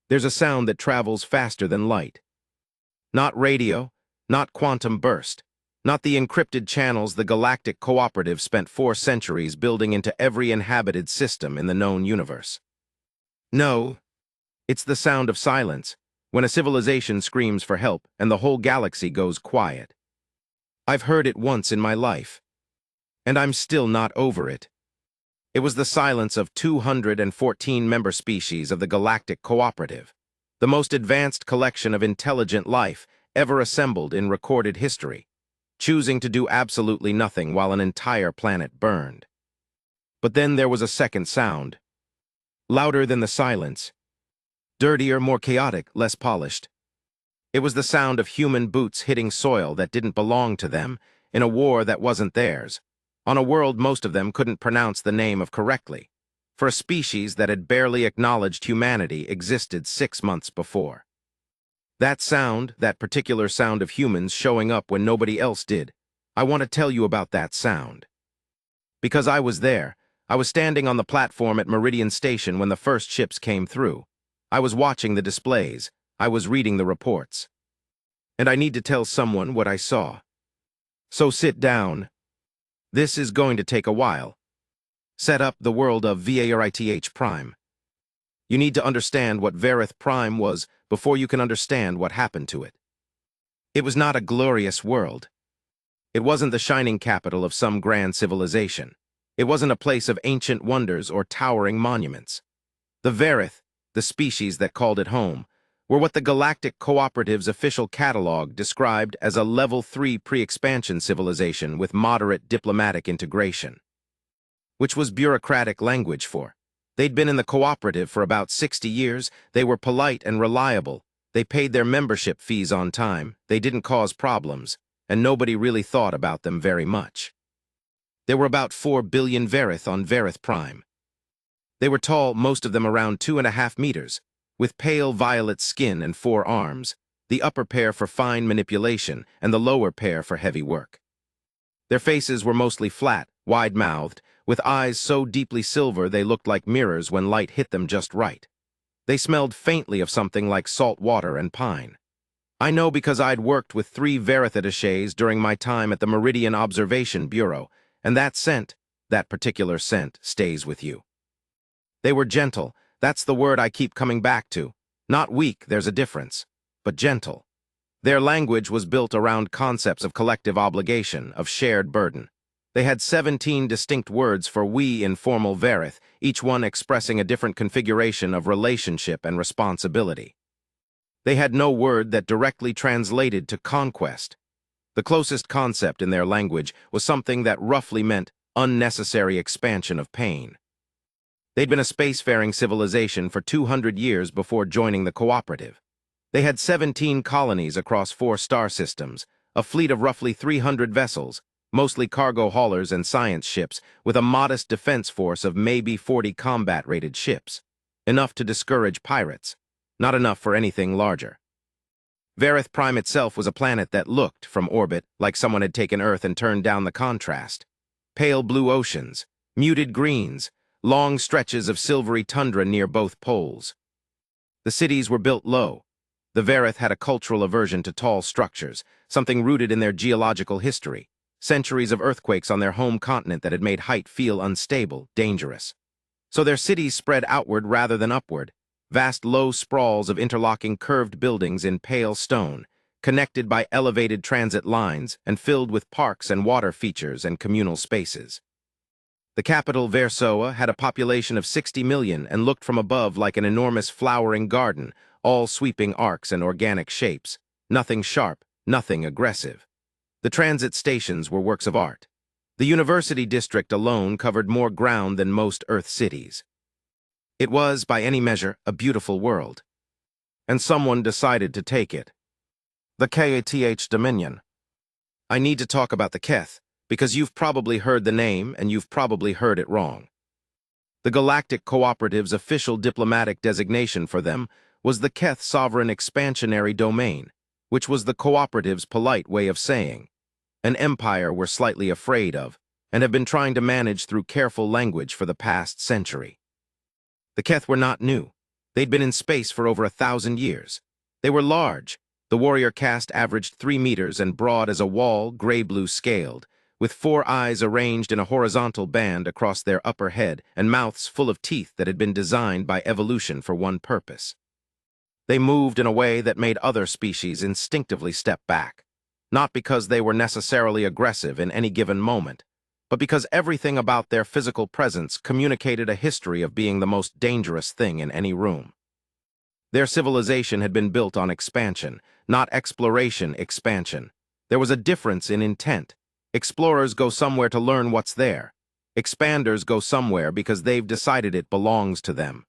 There's a sound that travels faster than light. Not radio, not quantum burst, not the encrypted channels the Galactic Cooperative spent 4 centuries building into every inhabited system in the known universe. No, it's the sound of silence, when a civilization screams for help and the whole galaxy goes quiet. I've heard it once in my life, and I'm still not over it. It was the silence of 214 member species of the Galactic Cooperative, the most advanced collection of intelligent life ever assembled in recorded history, choosing to do absolutely nothing while an entire planet burned. But then there was a second sound, louder than the silence, dirtier, more chaotic, less polished. It was the sound of human boots hitting soil that didn't belong to them, in a war that wasn't theirs, on a world most of them couldn't pronounce the name of correctly, for a species that had barely acknowledged humanity existed 6 months before. That sound, that particular sound of humans showing up when nobody else did, I want to tell you about that sound. Because I was there. I was standing on the platform at Meridian Station when the first ships came through. I was watching the displays. I was reading the reports. And I need to tell someone what I saw. So sit down. This is going to take a while. Set up the world of Verith Prime. You need to understand what Verith Prime was before you can understand what happened to it. It was not a glorious world. It wasn't the shining capital of some grand civilization. It wasn't a place of ancient wonders or towering monuments. The Verith, the species that called it home, were what the Galactic Cooperative's official catalog described as a Level 3 pre-expansion civilization with moderate diplomatic integration. Which was bureaucratic language for. They'd been in the cooperative for about 60 years, they were polite and reliable, they paid their membership fees on time, they didn't cause problems, and nobody really thought about them very much. There were about 4 billion Verith on Verith Prime. They were tall, most of them around 2.5 meters, with pale violet skin and 4 arms, the upper pair for fine manipulation and the lower pair for heavy work. Their faces were mostly flat, wide-mouthed, with eyes so deeply silver they looked like mirrors when light hit them just right. They smelled faintly of something like salt water and pine. I know because I'd worked with 3 Verith attaches during my time at the Meridian Observation Bureau, and that scent, that particular scent, stays with you. They were gentle, that's the word I keep coming back to. Not weak, there's a difference, but gentle. Their language was built around concepts of collective obligation, of shared burden. They had 17 distinct words for we in formal Verith, each one expressing a different configuration of relationship and responsibility. They had no word that directly translated to conquest. The closest concept in their language was something that roughly meant unnecessary expansion of pain. They'd been a spacefaring civilization for 200 years before joining the cooperative. They had 17 colonies across 4 star systems, a fleet of roughly 300 vessels, mostly cargo haulers and science ships, with a modest defense force of maybe 40 combat-rated ships. Enough to discourage pirates, not enough for anything larger. Verith Prime itself was a planet that looked, from orbit, like someone had taken Earth and turned down the contrast. Pale blue oceans, muted greens, long stretches of silvery tundra near both poles. The cities were built low. The Verith had a cultural aversion to tall structures, something rooted in their geological history. Centuries of earthquakes on their home continent that had made height feel unstable, dangerous. So their cities spread outward rather than upward, vast low sprawls of interlocking curved buildings in pale stone, connected by elevated transit lines and filled with parks and water features and communal spaces. The capital, Versoa, had a population of 60 million and looked from above like an enormous flowering garden, all sweeping arcs and organic shapes, nothing sharp, nothing aggressive. The transit stations were works of art. The university district alone covered more ground than most Earth cities. It was, by any measure, a beautiful world. And someone decided to take it. The Keth Dominion. I need to talk about the Keth, because you've probably heard the name and you've probably heard it wrong. The Galactic Cooperative's official diplomatic designation for them was the Keth Sovereign Expansionary Domain, which was the Cooperative's polite way of saying, an empire we're slightly afraid of, and have been trying to manage through careful language for the past century. The Keth were not new. They'd been in space for over 1,000 years. They were large. The warrior caste averaged 3 meters and broad as a wall, gray-blue scaled, with 4 eyes arranged in a horizontal band across their upper head and mouths full of teeth that had been designed by evolution for one purpose. They moved in a way that made other species instinctively step back, not because they were necessarily aggressive in any given moment, but because everything about their physical presence communicated a history of being the most dangerous thing in any room. Their civilization had been built on expansion, not exploration expansion. There was a difference in intent. Explorers go somewhere to learn what's there. Expanders go somewhere because they've decided it belongs to them.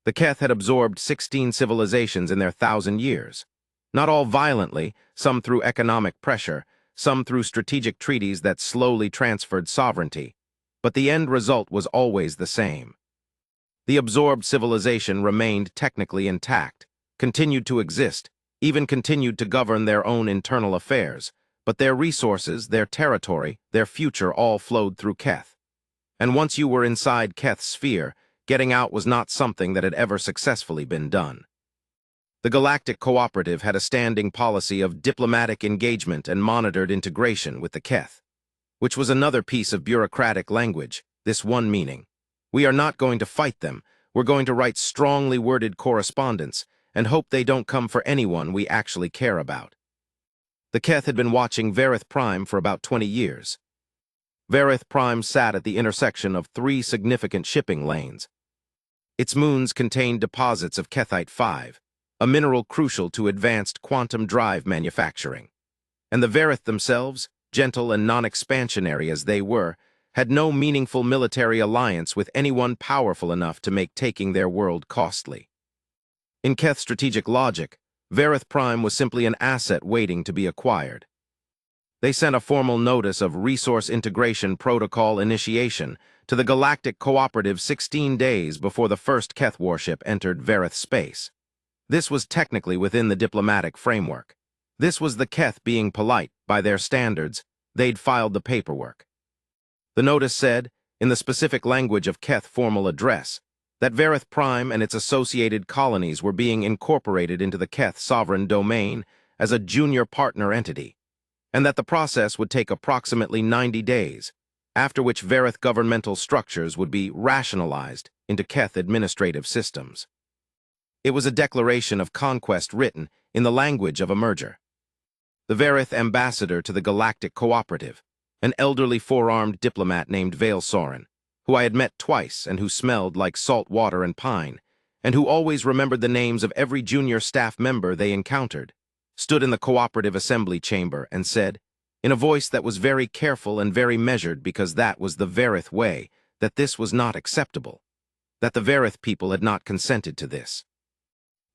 The Keth had absorbed 16 civilizations in their 1,000 years. Not all violently, some through economic pressure, some through strategic treaties that slowly transferred sovereignty. But the end result was always the same. The absorbed civilization remained technically intact, continued to exist, even continued to govern their own internal affairs, but their resources, their territory, their future all flowed through Keth. And once you were inside Keth's sphere, getting out was not something that had ever successfully been done. The Galactic Cooperative had a standing policy of diplomatic engagement and monitored integration with the Keth, which was another piece of bureaucratic language, this one meaning. We are not going to fight them, we're going to write strongly worded correspondence and hope they don't come for anyone we actually care about. The Keth had been watching Varith Prime for about 20 years. Varith Prime sat at the intersection of 3 significant shipping lanes. Its moons contained deposits of Kethite-5, a mineral crucial to advanced quantum drive manufacturing. And the Varith themselves, gentle and non-expansionary as they were, had no meaningful military alliance with anyone powerful enough to make taking their world costly. In Keth's strategic logic, Varith Prime was simply an asset waiting to be acquired. They sent a formal notice of resource integration protocol initiation to the Galactic Cooperative 16 days before the first Keth warship entered Varith space. This was technically within the diplomatic framework. This was the Keth being polite, by their standards. They'd filed the paperwork. The notice said, in the specific language of Keth formal address, that Varith Prime and its associated colonies were being incorporated into the Keth sovereign domain as a junior partner entity, and that the process would take approximately 90 days, after which Varith governmental structures would be rationalized into Keth administrative systems. It was a declaration of conquest written in the language of a merger. The Varith ambassador to the Galactic Cooperative, an elderly four-armed diplomat named Vale Soren, who I had met twice and who smelled like salt water and pine, and who always remembered the names of every junior staff member they encountered, stood in the cooperative assembly chamber and said, in a voice that was very careful and very measured because that was the Varith way, that this was not acceptable, that the Varith people had not consented to this,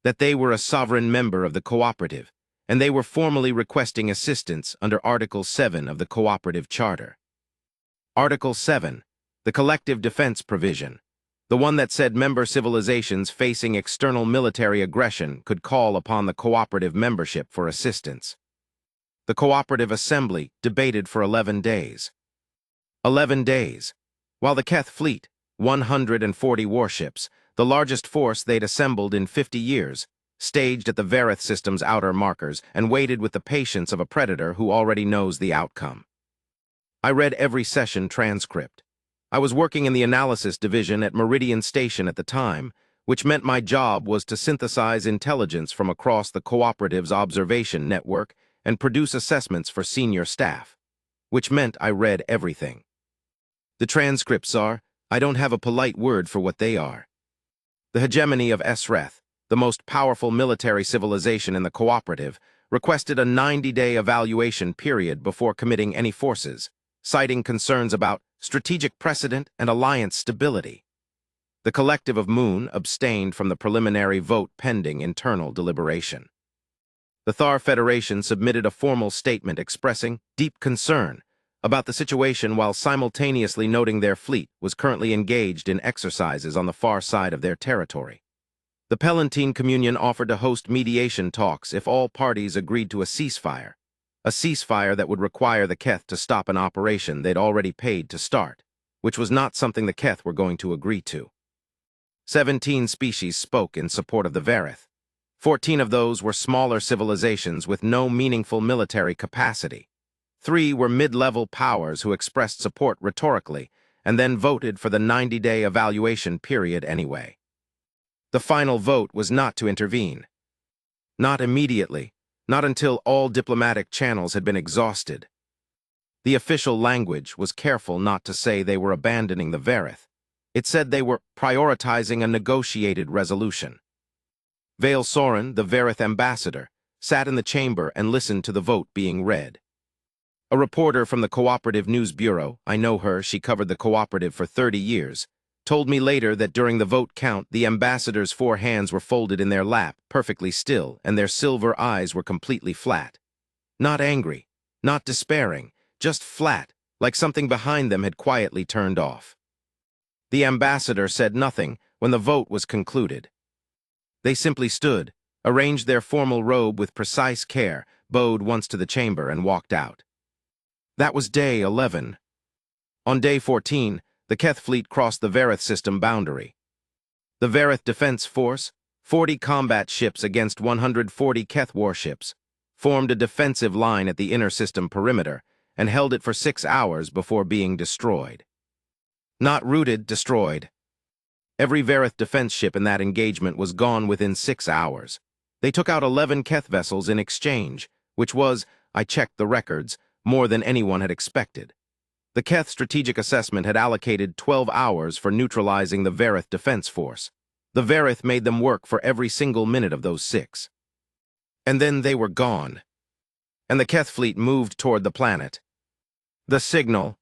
that they were a sovereign member of the cooperative, and they were formally requesting assistance under Article 7 of the Cooperative Charter. Article 7, the Collective Defense Provision, the one that said member civilizations facing external military aggression could call upon the cooperative membership for assistance. The Cooperative Assembly debated for 11 days. 11 days. While the Keth fleet, 140 warships, the largest force they'd assembled in 50 years, staged at the Varith system's outer markers and waited with the patience of a predator who already knows the outcome. I read every session transcript. I was working in the analysis division at Meridian Station at the time, which meant my job was to synthesize intelligence from across the cooperative's observation network and produce assessments for senior staff, which meant I read everything. The transcripts are, I don't have a polite word for what they are. The hegemony of Esreth, the most powerful military civilization in the cooperative, requested a 90-day evaluation period before committing any forces, citing concerns about strategic precedent and alliance stability. The collective of Moon abstained from the preliminary vote pending internal deliberation. The Thar Federation submitted a formal statement expressing deep concern about the situation while simultaneously noting their fleet was currently engaged in exercises on the far side of their territory. The Palantine Communion offered to host mediation talks if all parties agreed to a ceasefire that would require the Keth to stop an operation they'd already paid to start, which was not something the Keth were going to agree to. 17 species spoke in support of the Verith. 14 of those were smaller civilizations with no meaningful military capacity. 3 were mid-level powers who expressed support rhetorically and then voted for the 90-day evaluation period anyway. The final vote was not to intervene. Not immediately, not until all diplomatic channels had been exhausted. The official language was careful not to say they were abandoning the Verith. It said they were prioritizing a negotiated resolution. Vale Soren, the Verith ambassador, sat in the chamber and listened to the vote being read. A reporter from the Cooperative News Bureau, I know her, she covered the cooperative for 30 years, told me later that during the vote count, the ambassador's 4 hands were folded in their lap, perfectly still, and their silver eyes were completely flat. Not angry, not despairing, just flat, like something behind them had quietly turned off. The ambassador said nothing when the vote was concluded. They simply stood, arranged their formal robe with precise care, bowed once to the chamber, and walked out. That was day 11. On day 14, the Keth fleet crossed the Verith system boundary. The Verith Defense Force, 40 combat ships against 140 Keth warships, formed a defensive line at the inner system perimeter and held it for 6 hours before being destroyed. Not routed, destroyed. Every Verith defense ship in that engagement was gone within 6 hours. They took out 11 Keth vessels in exchange, which was, I checked the records, more than anyone had expected. The Keth Strategic Assessment had allocated 12 hours for neutralizing the Verith Defense Force. The Verith made them work for every single minute of those 6. And then they were gone. And the Keth fleet moved toward the planet. The signal.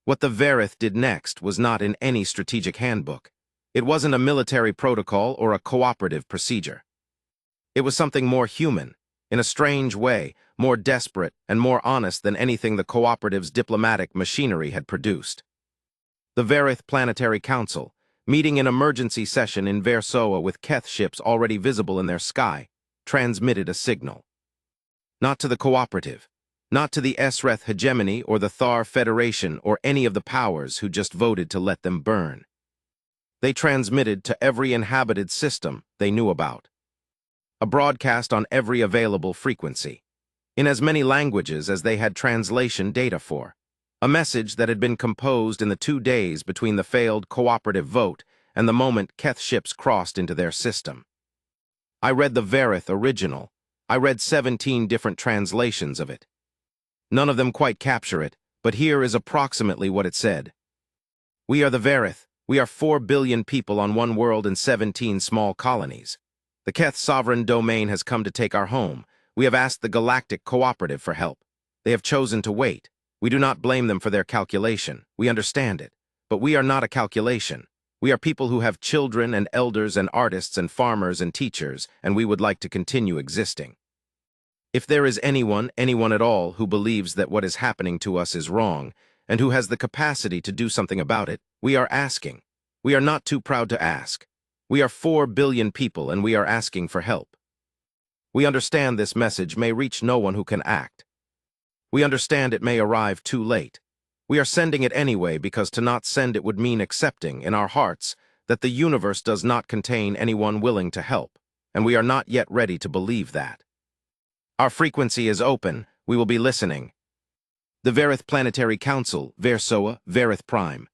What the Verith did next was not in any strategic handbook. It wasn't a military protocol or a cooperative procedure. It was something more human, in a strange way, more desperate and more honest than anything the cooperative's diplomatic machinery had produced. The Verith Planetary Council, meeting in emergency session in Versoa with Keth ships already visible in their sky, transmitted a signal. Not to the cooperative, not to the Esreth hegemony or the Thar Federation or any of the powers who just voted to let them burn. They transmitted to every inhabited system they knew about. A broadcast on every available frequency, in as many languages as they had translation data for. A message that had been composed in the 2 days between the failed cooperative vote and the moment Keth ships crossed into their system. I read the Verith original. I read 17 different translations of it. None of them quite capture it, but here is approximately what it said. We are the Verith. We are 4 billion people on one world and 17 small colonies. The Keth sovereign domain has come to take our home. We have asked the Galactic Cooperative for help. They have chosen to wait. We do not blame them for their calculation. We understand it. But we are not a calculation. We are people who have children and elders and artists and farmers and teachers, and we would like to continue existing. If there is anyone at all, who believes that what is happening to us is wrong, and who has the capacity to do something about it, we are asking. We are not too proud to ask. We are 4 billion people, and we are asking for help. We understand this message may reach no one who can act. We understand it may arrive too late. We are sending it anyway because to not send it would mean accepting, in our hearts, that the universe does not contain anyone willing to help, and we are not yet ready to believe that. Our frequency is open. We will be listening. The Verith Planetary Council, Versoa, Verith Prime.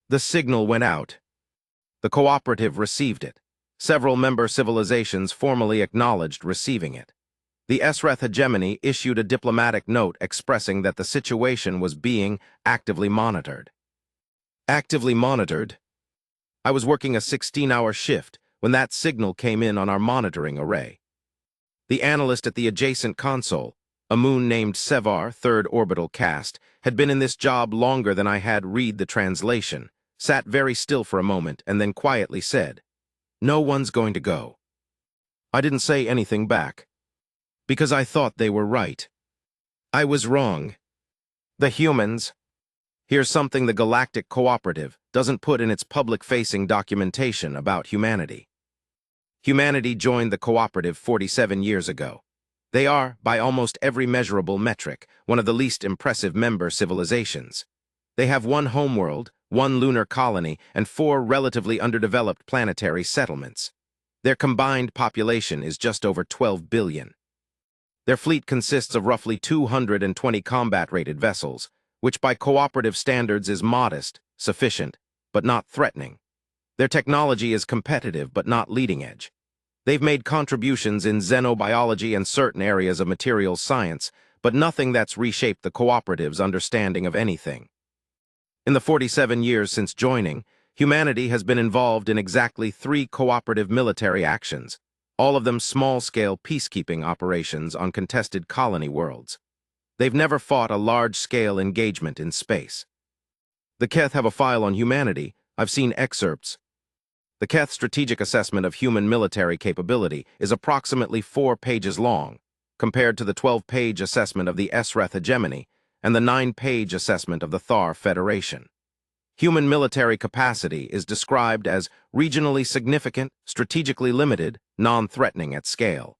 The signal went out. The cooperative received it. Several member civilizations formally acknowledged receiving it. The Esreth hegemony issued a diplomatic note expressing that the situation was being actively monitored. Actively monitored? I was working a 16-hour shift when that signal came in on our monitoring array. The analyst at the adjacent console, a moon named Sevar, 3rd Orbital Caste, had been in this job longer than I had read the translation, sat very still for a moment, and then quietly said, "No one's going to go." I didn't say anything back, because I thought they were right. I was wrong. The humans. Here's something the Galactic Cooperative doesn't put in its public-facing documentation about humanity. Humanity joined the cooperative 47 years ago. They are, by almost every measurable metric, one of the least impressive member civilizations. They have one homeworld, one lunar colony, and 4 relatively underdeveloped planetary settlements. Their combined population is just over 12 billion. Their fleet consists of roughly 220 combat-rated vessels, which by cooperative standards is modest, sufficient, but not threatening. Their technology is competitive but not leading edge. They've made contributions in xenobiology and certain areas of materials science, but nothing that's reshaped the cooperative's understanding of anything. In the 47 years since joining, humanity has been involved in exactly 3 cooperative military actions, all of them small-scale peacekeeping operations on contested colony worlds. They've never fought a large-scale engagement in space. The Keth have a file on humanity. I've seen excerpts. The Keth Strategic Assessment of Human Military Capability is approximately 4 pages long, compared to the 12-page assessment of the SRETH hegemony and the 9-page assessment of the Thar Federation. Human military capacity is described as regionally significant, strategically limited, non-threatening at scale.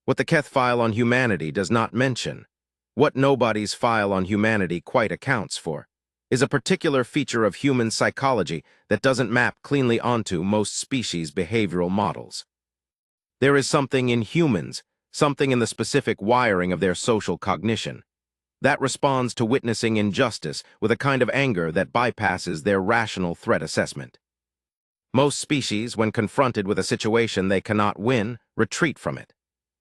What the Keth file on humanity does not mention, what nobody's file on humanity quite accounts for, is a particular feature of human psychology that doesn't map cleanly onto most species' behavioral models. There is something in humans, something in the specific wiring of their social cognition, that responds to witnessing injustice with a kind of anger that bypasses their rational threat assessment. Most species, when confronted with a situation they cannot win, retreat from it.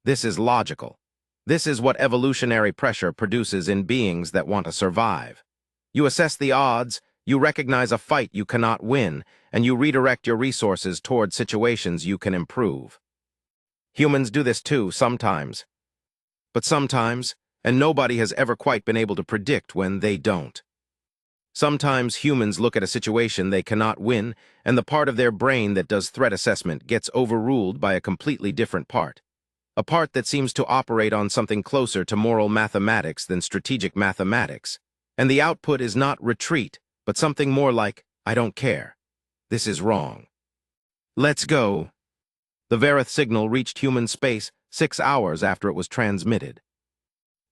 This is logical. This is what evolutionary pressure produces in beings that want to survive. You assess the odds, you recognize a fight you cannot win, and you redirect your resources toward situations you can improve. Humans do this too, sometimes. But sometimes, and nobody has ever quite been able to predict when they don't. Sometimes humans look at a situation they cannot win, and the part of their brain that does threat assessment gets overruled by a completely different part. A part that seems to operate on something closer to moral mathematics than strategic mathematics. And the output is not retreat, but something more like, I don't care. This is wrong. Let's go. The Vareth signal reached human space 6 hours after it was transmitted.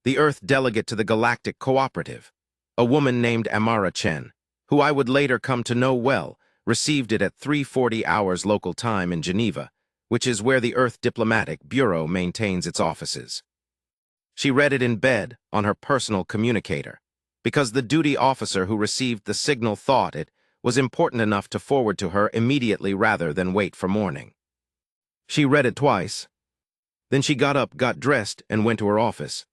The Earth delegate to the Galactic Cooperative, a woman named Amara Chen, who I would later come to know well, received it at 3:40 hours local time in Geneva, which is where the Earth Diplomatic Bureau maintains its offices. She read it in bed on her personal communicator, because the duty officer who received the signal thought it was important enough to forward to her immediately rather than wait for morning. She read it twice. Then she got up, got dressed, and went to her office.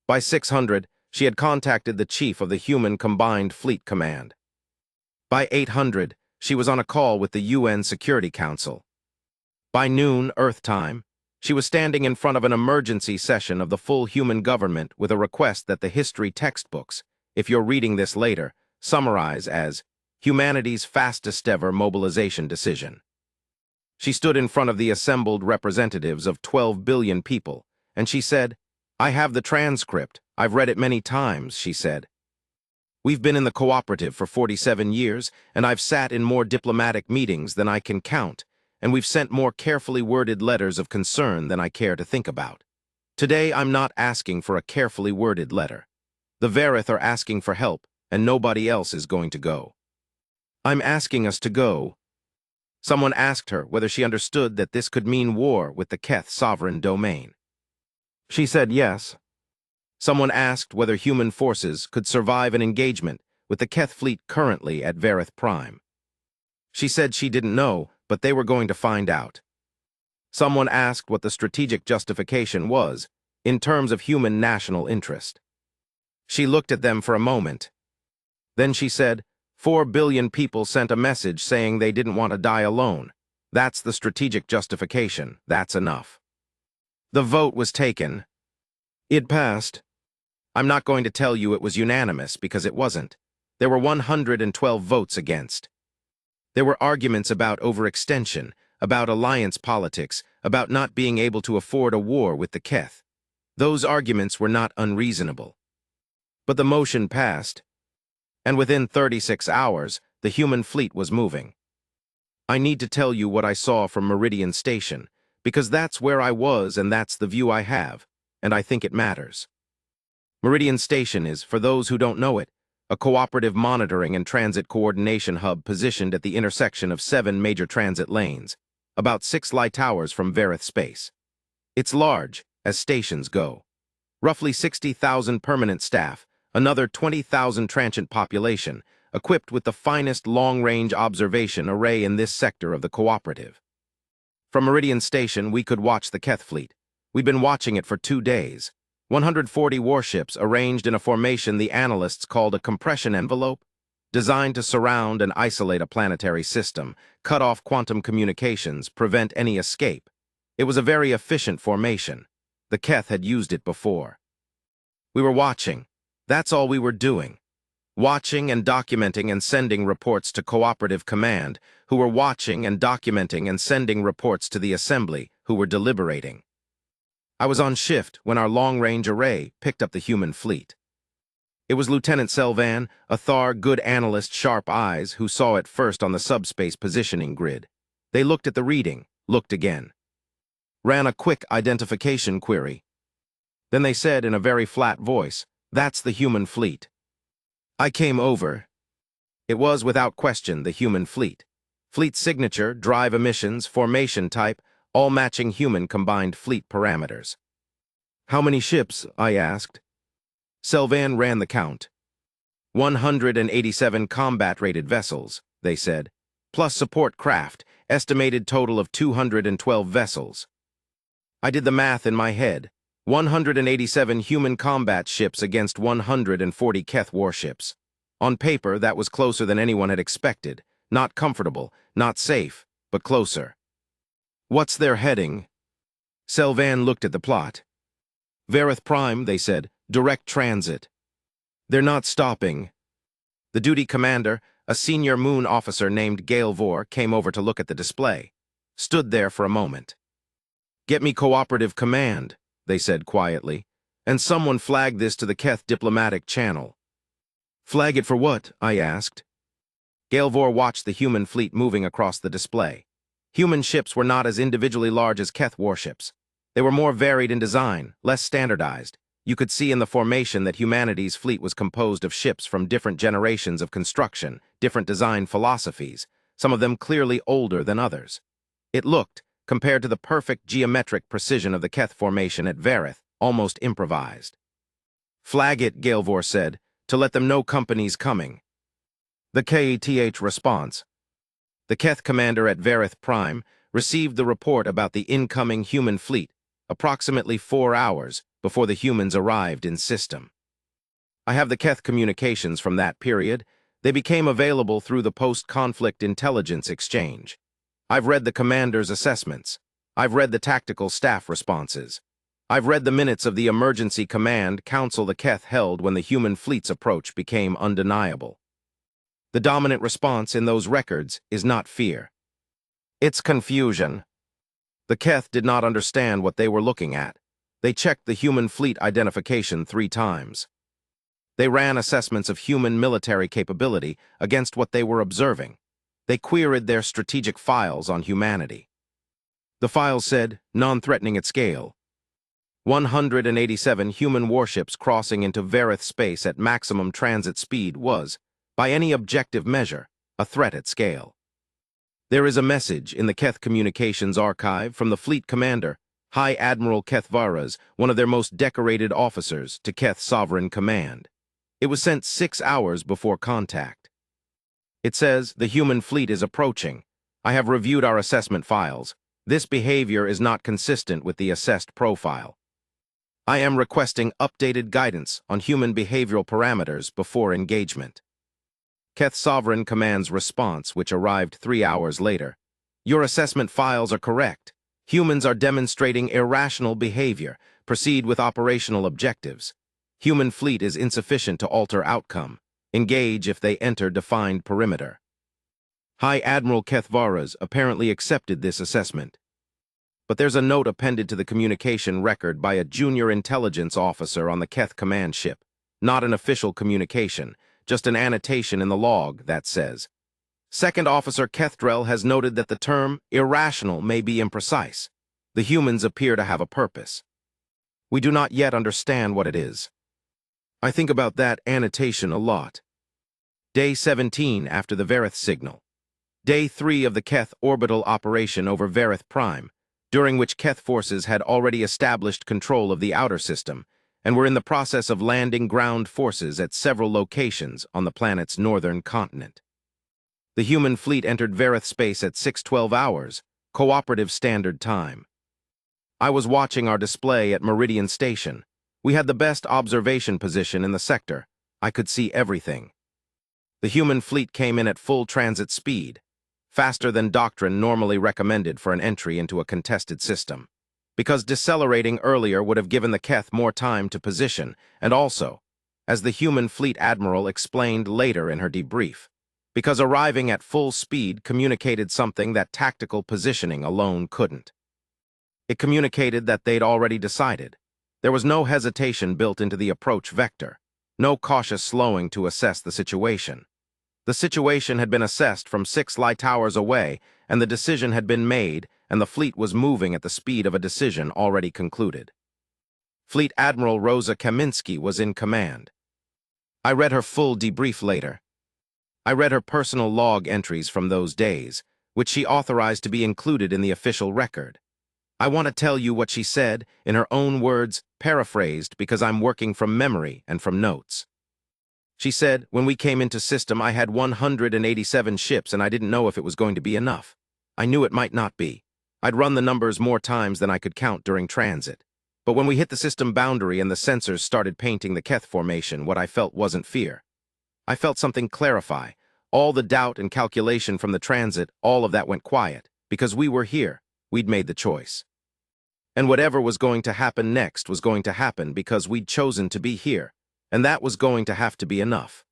By 600, she had contacted the chief of the Human Combined Fleet Command. By 800, she was on a call with the UN Security Council. By noon, Earth time, she was standing in front of an emergency session of the full human government with a request that the history textbooks, if you're reading this later, summarize as humanity's fastest-ever mobilization decision. She stood in front of the assembled representatives of 12 billion people, and she said, I have the transcript. I've read it many times, she said. We've been in the cooperative for 47 years, and I've sat in more diplomatic meetings than I can count, and we've sent more carefully worded letters of concern than I care to think about. Today, I'm not asking for a carefully worded letter. The Vareth are asking for help, and nobody else is going to go. I'm asking us to go. Someone asked her whether she understood that this could mean war with the Keth sovereign domain. She said yes. Someone asked whether human forces could survive an engagement with the Keth fleet currently at Vareth Prime. She said she didn't know, but they were going to find out. Someone asked what the strategic justification was, in terms of human national interest. She looked at them for a moment. Then she said, 4 billion people sent a message saying they didn't want to die alone. That's the strategic justification. That's enough. The vote was taken. It passed. I'm not going to tell you it was unanimous because it wasn't. There were 112 votes against. There were arguments about overextension, about alliance politics, about not being able to afford a war with the Keth. Those arguments were not unreasonable. But the motion passed, and within 36 hours, the human fleet was moving. I need to tell you what I saw from Meridian Station, because that's where I was and that's the view I have, and I think it matters. Meridian Station is, for those who don't know it, a cooperative monitoring and transit coordination hub positioned at the intersection of 7 major transit lanes, about 6 light towers from Verith Space. It's large, as stations go. Roughly 60,000 permanent staff, another 20,000 transient population, equipped with the finest long-range observation array in this sector of the cooperative. From Meridian Station, we could watch the Keth fleet. We'd been watching it for 2 days. 140 warships arranged in a formation the analysts called a compression envelope, designed to surround and isolate a planetary system, cut off quantum communications, prevent any escape. It was a very efficient formation. The Keth had used it before. We were watching. That's all we were doing. Watching and documenting and sending reports to Cooperative Command, who were watching and documenting and sending reports to the Assembly, who were deliberating. I was on shift when our long-range array picked up the human fleet. It was Lieutenant Selvan, a good analyst, sharp eyes, who saw it first on the subspace positioning grid. They looked at the reading, looked again. Ran a quick identification query. Then they said in a very flat voice, "That's the human fleet." I came over. It was, without question, the human fleet. Fleet signature, drive emissions, formation type, all matching human combined fleet parameters. "How many ships?" I asked. Selvan ran the count. 187 combat-rated vessels, they said, plus support craft, estimated total of 212 vessels. I did the math in my head. 187 human combat ships against 140 Keth warships. On paper, that was closer than anyone had expected. Not comfortable, not safe, but closer. "What's their heading?" Selvan looked at the plot. "Verith Prime," they said, "direct transit." "They're not stopping." The duty commander, a senior moon officer named Gaelvor, came over to look at the display. Stood there for a moment. "Get me Cooperative Command," they said quietly, "and someone flag this to the Keth diplomatic channel." "Flag it for what?" I asked. Gaelvor watched the human fleet moving across the display. Human ships were not as individually large as Keth warships. They were more varied in design, less standardized. You could see in the formation that humanity's fleet was composed of ships from different generations of construction, different design philosophies, some of them clearly older than others. It looked, compared to the perfect geometric precision of the Keth formation at Verith, almost improvised. "Flag it," Gaelvor said, "to let them know company's coming." The KETH response. The Keth commander at Verith Prime received the report about the incoming human fleet approximately 4 hours before the humans arrived in system. I have the Keth communications from that period. They became available through the post-conflict intelligence exchange. I've read the commander's assessments. I've read the tactical staff responses. I've read the minutes of the emergency command council the Keth held when the human fleet's approach became undeniable. The dominant response in those records is not fear. It's confusion. The Keth did not understand what they were looking at. They checked the human fleet identification 3 times. They ran assessments of human military capability against what they were observing. They queried their strategic files on humanity. The files said, non-threatening at scale. 187 human warships crossing into Verith space at maximum transit speed was, by any objective measure, a threat at scale. There is a message in the Keth Communications Archive from the fleet commander, High Admiral Keth Varas, one of their most decorated officers, to Keth Sovereign Command. It was sent 6 hours before contact. It says, "The human fleet is approaching. I have reviewed our assessment files. This behavior is not consistent with the assessed profile. I am requesting updated guidance on human behavioral parameters before engagement." Keth Sovereign Command's response, which arrived 3 hours later. "Your assessment files are correct. Humans are demonstrating irrational behavior. Proceed with operational objectives. Human fleet is insufficient to alter outcome. Engage if they enter defined perimeter." High Admiral Keth Varas apparently accepted this assessment. But there's a note appended to the communication record by a junior intelligence officer on the Keth command ship. Not an official communication, just an annotation in the log that says, "Second Officer Kethrel has noted that the term irrational may be imprecise. The humans appear to have a purpose. We do not yet understand what it is." I think about that annotation a lot. Day 17 after the Verith signal. Day 3 of the Keth orbital operation over Verith Prime, during which Keth forces had already established control of the outer system and were in the process of landing ground forces at several locations on the planet's northern continent. The human fleet entered Verith space at 6:12 hours, cooperative standard time. I was watching our display at Meridian Station. We had the best observation position in the sector. I could see everything. The human fleet came in at full transit speed, faster than doctrine normally recommended for an entry into a contested system, because decelerating earlier would have given the Keth more time to position, and also, as the human fleet admiral explained later in her debrief, because arriving at full speed communicated something that tactical positioning alone couldn't. It communicated that they'd already decided. There was no hesitation built into the approach vector, no cautious slowing to assess the situation. The situation had been assessed from 6 light hours away, and the decision had been made, and the fleet was moving at the speed of a decision already concluded. Fleet Admiral Rosa Kaminsky was in command. I read her full debrief later. I read her personal log entries from those days, which she authorized to be included in the official record. I want to tell you what she said, in her own words, paraphrased because I'm working from memory and from notes. She said, when we came into system, I had 187 ships and I didn't know if it was going to be enough. I knew it might not be. I'd run the numbers more times than I could count during transit. But when we hit the system boundary and the sensors started painting the Keth formation, what I felt wasn't fear. I felt something clarify. All the doubt and calculation from the transit, all of that went quiet, because we were here. We'd made the choice. And whatever was going to happen next was going to happen because we'd chosen to be here. And that was going to have to be enough.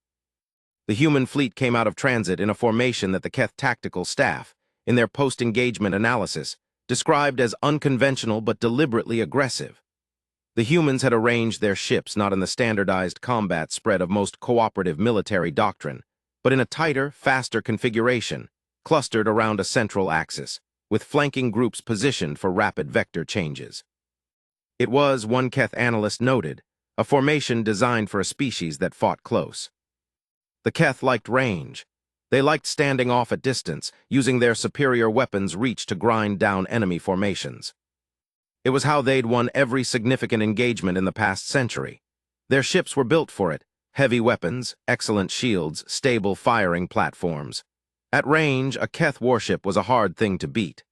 The human fleet came out of transit in a formation that the Keth tactical staff, in their post-engagement analysis, described as unconventional but deliberately aggressive. The humans had arranged their ships not in the standardized combat spread of most cooperative military doctrine, but in a tighter, faster configuration, clustered around a central axis, with flanking groups positioned for rapid vector changes. It was, one Keth analyst noted, a formation designed for a species that fought close. The Keth liked range. They liked standing off at distance, using their superior weapons' reach to grind down enemy formations. It was how they'd won every significant engagement in the past century. Their ships were built for it: heavy weapons, excellent shields, stable firing platforms. At range, a Keth warship was a hard thing to beat.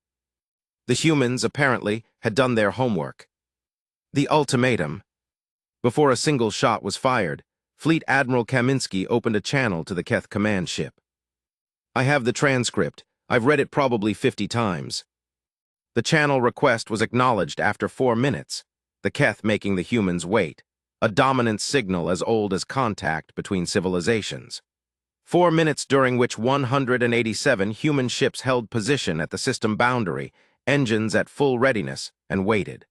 The humans, apparently, had done their homework. The ultimatum. Before a single shot was fired, Fleet Admiral Kaminsky opened a channel to the Keth command ship. I have the transcript. I've read it probably 50 times. The channel request was acknowledged after 4 minutes, the Keth making the humans wait, a dominant signal as old as contact between civilizations. 4 minutes during which 187 human ships held position at the system boundary, engines at full readiness, and waited.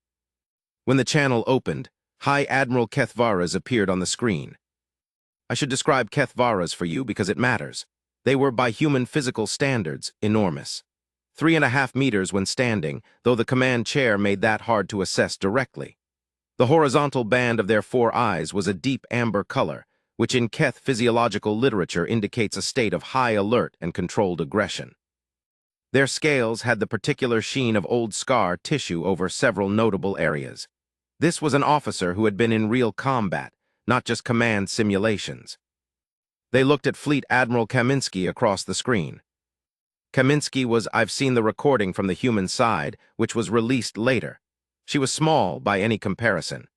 When the channel opened, High Admiral Keth Varas appeared on the screen. I should describe Keth Varas for you because it matters. They were, by human physical standards, enormous. 3.5 meters when standing, though the command chair made that hard to assess directly. The horizontal band of their 4 eyes was a deep amber color, which in Keth physiological literature indicates a state of high alert and controlled aggression. Their scales had the particular sheen of old scar tissue over several notable areas. This was an officer who had been in real combat, not just command simulations. They looked at Fleet Admiral Kaminsky across the screen. Kaminsky was, I've seen the recording from the human side, which was released later. She was small by any comparison.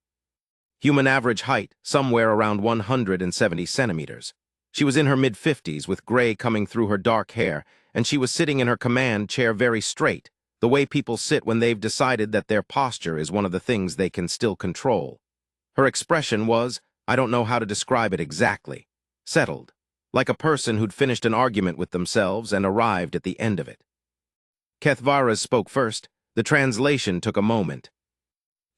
Human average height, somewhere around 170 centimeters. She was in her mid-50s with gray coming through her dark hair, and she was sitting in her command chair very straight, the way people sit when they've decided that their posture is one of the things they can still control. Her expression was, I don't know how to describe it exactly, settled, like a person who'd finished an argument with themselves and arrived at the end of it. Keth Varas spoke first. The translation took a moment.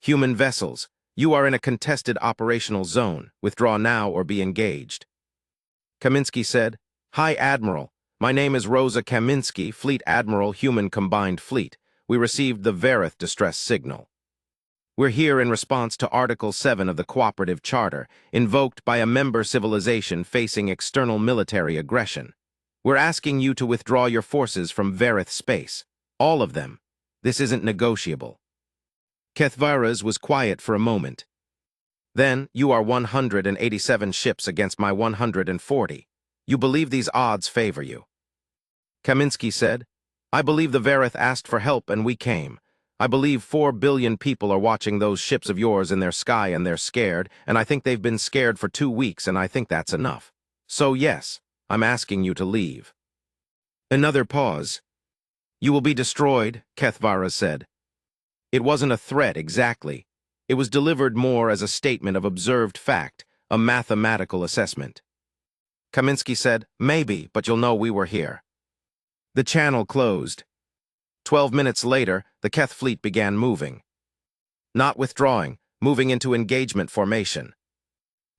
Human vessels, you are in a contested operational zone. Withdraw now or be engaged. Kaminsky said, Hi, Admiral. My name is Rosa Kaminsky, Fleet Admiral Human Combined Fleet. We received the Verith distress signal. We're here in response to Article 7 of the Cooperative Charter, invoked by a member civilization facing external military aggression. We're asking you to withdraw your forces from Verith space. All of them. This isn't negotiable. Kethvaras was quiet for a moment. Then, you are 187 ships against my 140. You believe these odds favor you. Kaminsky said, I believe the Verith asked for help and we came. I believe 4 billion people are watching those ships of yours in their sky and they're scared, and I think they've been scared for 2 weeks and I think that's enough. So yes, I'm asking you to leave. Another pause. You will be destroyed, Kethvaras said. It wasn't a threat exactly. It was delivered more as a statement of observed fact, a mathematical assessment. Kaminsky said, maybe, but you'll know we were here. The channel closed. 12 minutes later, the Keth fleet began moving. Not withdrawing, moving into engagement formation.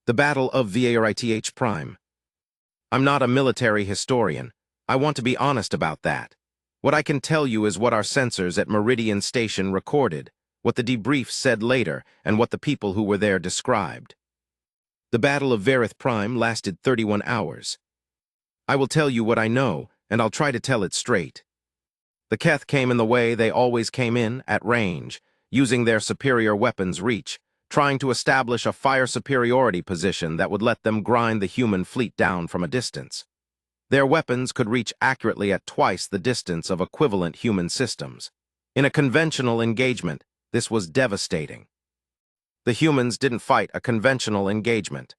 The Battle of Verith Prime. I'm not a military historian. I want to be honest about that. What I can tell you is what our sensors at Meridian Station recorded, what the debrief said later, and what the people who were there described. The Battle of Verith Prime lasted 31 hours. I will tell you what I know, and I'll try to tell it straight. The Keth came in the way they always came in, at range, using their superior weapons reach, trying to establish a fire superiority position that would let them grind the human fleet down from a distance. Their weapons could reach accurately at twice the distance of equivalent human systems. In a conventional engagement, this was devastating. The humans didn't fight a conventional engagement.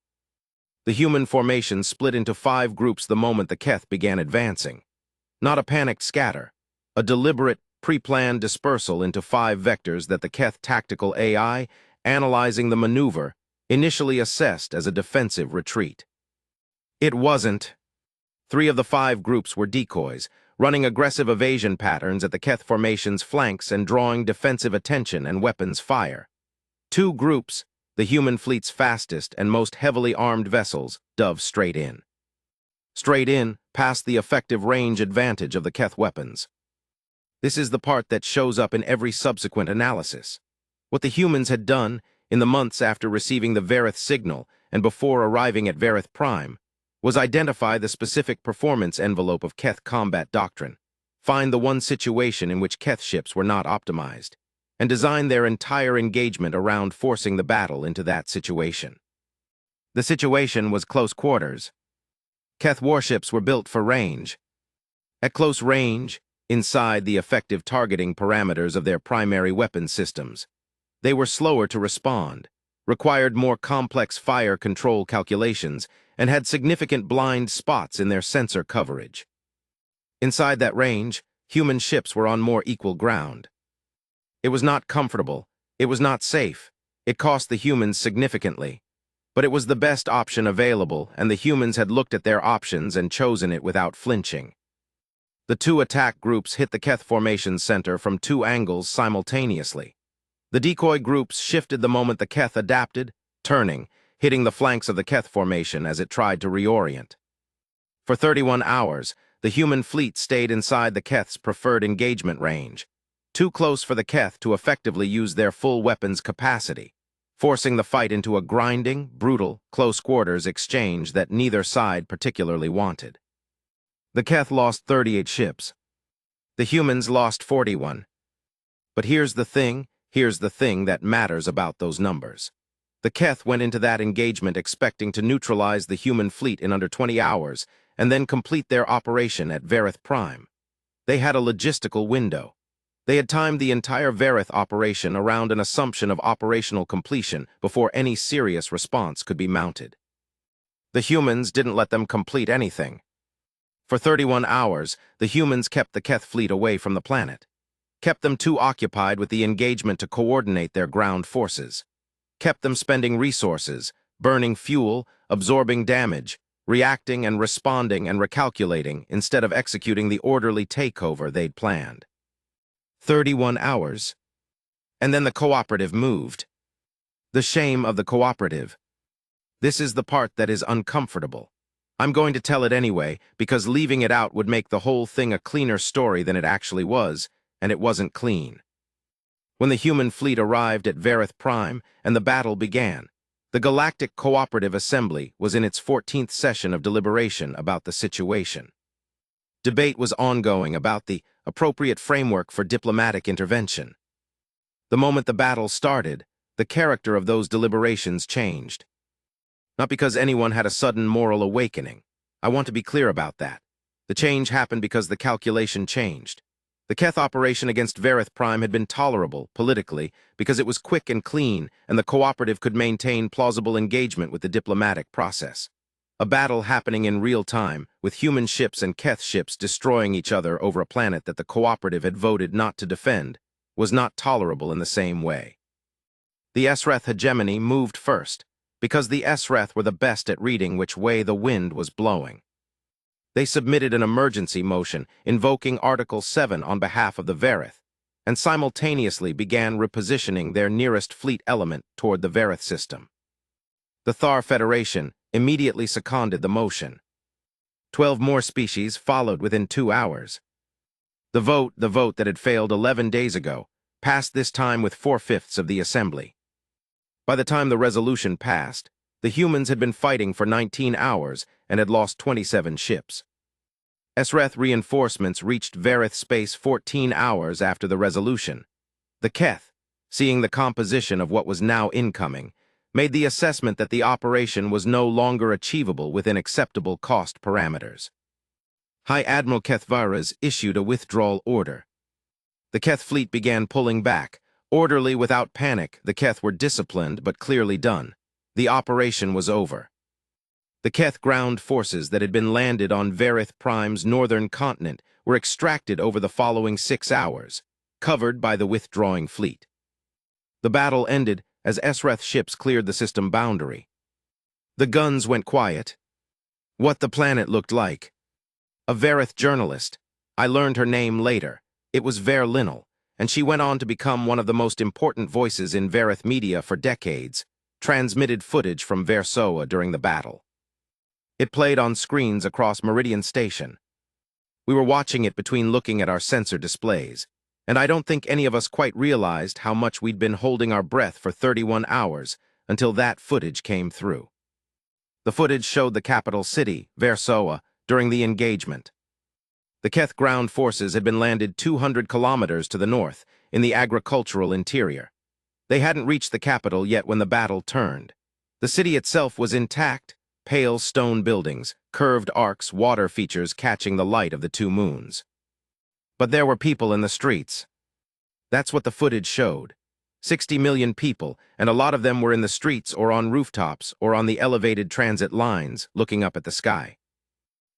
The human formation split into 5 groups the moment the Keth began advancing. Not a panicked scatter. A deliberate, pre-planned dispersal into 5 vectors that the Keth tactical AI, analyzing the maneuver, initially assessed as a defensive retreat. It wasn't. 3 of the 5 groups were decoys, running aggressive evasion patterns at the Keth formation's flanks and drawing defensive attention and weapons fire. 2 groups, the human fleet's fastest and most heavily armed vessels, dove straight in. Straight in, past the effective range advantage of the Keth weapons. This is the part that shows up in every subsequent analysis. What the humans had done, in the months after receiving the Verith signal and before arriving at Verith Prime, was identify the specific performance envelope of Keth combat doctrine, find the one situation in which Keth ships were not optimized, and design their entire engagement around forcing the battle into that situation. The situation was close quarters. Keth warships were built for range. At close range, inside the effective targeting parameters of their primary weapon systems, they were slower to respond, required more complex fire control calculations, and had significant blind spots in their sensor coverage. Inside that range, human ships were on more equal ground. It was not comfortable, it was not safe, it cost the humans significantly, but it was the best option available, and the humans had looked at their options and chosen it without flinching. The 2 attack groups hit the Keth formation center from 2 angles simultaneously. The decoy groups shifted the moment the Keth adapted, turning, hitting the flanks of the Keth formation as it tried to reorient. For 31 hours, the human fleet stayed inside the Keth's preferred engagement range, too close for the Keth to effectively use their full weapons capacity, forcing the fight into a grinding, brutal, close-quarters exchange that neither side particularly wanted. The Keth lost 38 ships. The humans lost 41. But here's the thing that matters about those numbers. The Keth went into that engagement expecting to neutralize the human fleet in under 20 hours and then complete their operation at Verith Prime. They had a logistical window. They had timed the entire Verith operation around an assumption of operational completion before any serious response could be mounted. The humans didn't let them complete anything. For 31 hours, the humans kept the Keth fleet away from the planet, kept them too occupied with the engagement to coordinate their ground forces, kept them spending resources, burning fuel, absorbing damage, reacting and responding and recalculating instead of executing the orderly takeover they'd planned. 31 hours. And then the cooperative moved. The shame of the cooperative. This is the part that is uncomfortable. I'm going to tell it anyway, because leaving it out would make the whole thing a cleaner story than it actually was, and it wasn't clean. When the human fleet arrived at Verith Prime and the battle began, the Galactic Cooperative Assembly was in its 14th session of deliberation about the situation. Debate was ongoing about the appropriate framework for diplomatic intervention. The moment the battle started, the character of those deliberations changed. Not because anyone had a sudden moral awakening. I want to be clear about that. The change happened because the calculation changed. The Keth operation against Verith Prime had been tolerable, politically, because it was quick and clean, and the cooperative could maintain plausible engagement with the diplomatic process. A battle happening in real time, with human ships and Keth ships destroying each other over a planet that the cooperative had voted not to defend, was not tolerable in the same way. The Esreth hegemony moved first, because the Esreth were the best at reading which way the wind was blowing. They submitted an emergency motion invoking Article 7 on behalf of the Verith, and simultaneously began repositioning their nearest fleet element toward the Verith system. The Thar Federation immediately seconded the motion. 12 more species followed within 2 hours. The vote that had failed 11 days ago, passed this time with 4/5 of the Assembly. By the time the resolution passed, the humans had been fighting for 19 hours and had lost 27 ships. Esreth reinforcements reached Verith space 14 hours after the resolution. The Keth, seeing the composition of what was now incoming, made the assessment that the operation was no longer achievable within acceptable cost parameters. High Admiral Kethvaras issued a withdrawal order. The Keth fleet began pulling back. Orderly without panic, the Keth were disciplined but clearly done. The operation was over. The Keth ground forces that had been landed on Verith Prime's northern continent were extracted over the following 6 hours, covered by the withdrawing fleet. The battle ended as Esreth ships cleared the system boundary. The guns went quiet. What the planet looked like. A Verith journalist. I learned her name later. It was Ver Linnell, and she went on to become one of the most important voices in Verith media for decades, transmitted footage from Versoa during the battle. It played on screens across Meridian Station. We were watching it between looking at our sensor displays, and I don't think any of us quite realized how much we'd been holding our breath for 31 hours until that footage came through. The footage showed the capital city, Versoa, during the engagement. The Keth ground forces had been landed 200 kilometers to the north, in the agricultural interior. They hadn't reached the capital yet when the battle turned. The city itself was intact, pale stone buildings, curved arcs, water features catching the light of the 2 moons. But there were people in the streets. That's what the footage showed. 60 million people, and a lot of them were in the streets or on rooftops or on the elevated transit lines, looking up at the sky.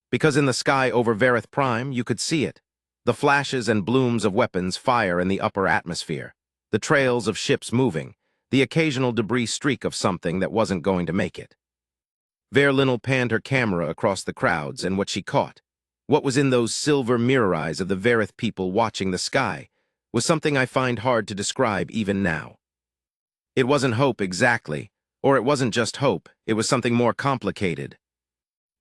Because in the sky over Verith Prime, you could see it. The flashes and blooms of weapons fire in the upper atmosphere, the trails of ships moving, the occasional debris streak of something that wasn't going to make it. Ver Linnell panned her camera across the crowds, and what she caught, what was in those silver mirror eyes of the Verith people watching the sky, was something I find hard to describe even now. It wasn't hope exactly, or it wasn't just hope, it was something more complicated.